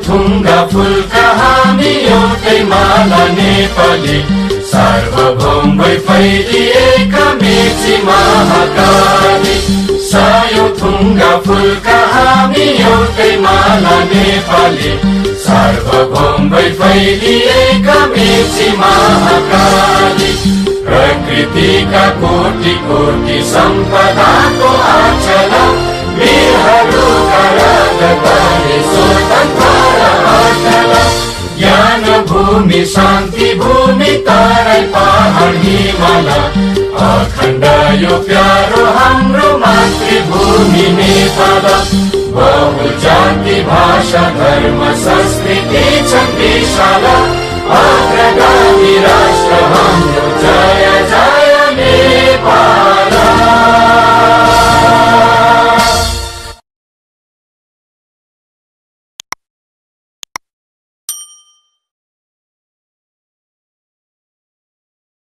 थुङ्गा फुलका हामी एउटै माला नेपाली सार्वभौम भई फैलिएका मेची महाकाली सायौं थुङ्गा फुलका हामी एउटै माला नेपाली सार्वभौम भई फैलिएका मेची महाकाली प्रकृतिका कोटि कोटि सम्पदाको आचल वीरहरूका राजधानी स्वतन्त्र अचल ज्ञान भूमि शान्ति भूमि तराई पहाड हिमाल अखण्ड यो प्यारो हाम्रो मातृभूमि नेपाल बहु जाति भाषा धर्म संस्कृति छन् विशाल अग्रगामी